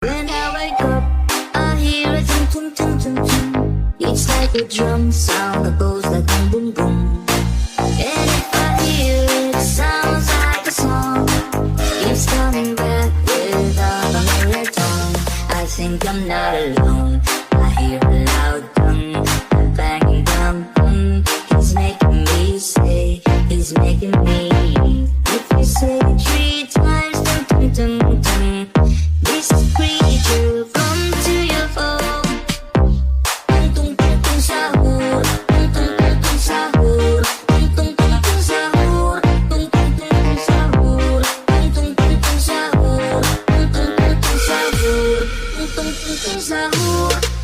When I wake up, I hear a tum tum tum tum tum. It's like a drum sound that goes like boom boom boom. And if I hear it, it sounds like a song. It's coming back without a marathon. I think I'm not alone. I hear a loud drum, a banging drum drum. He's making me say, he's making me. If you say it 3 times, dum dum dum dum. This creature come to your phone. Tung tung tung tung sahur, tung tung tung tung sahur, tung tung tung tung sahur, tung tung tung tung sahur, tung tung tung tung sahur, tung tung tung tung sahur, tung tung tung tung sahur.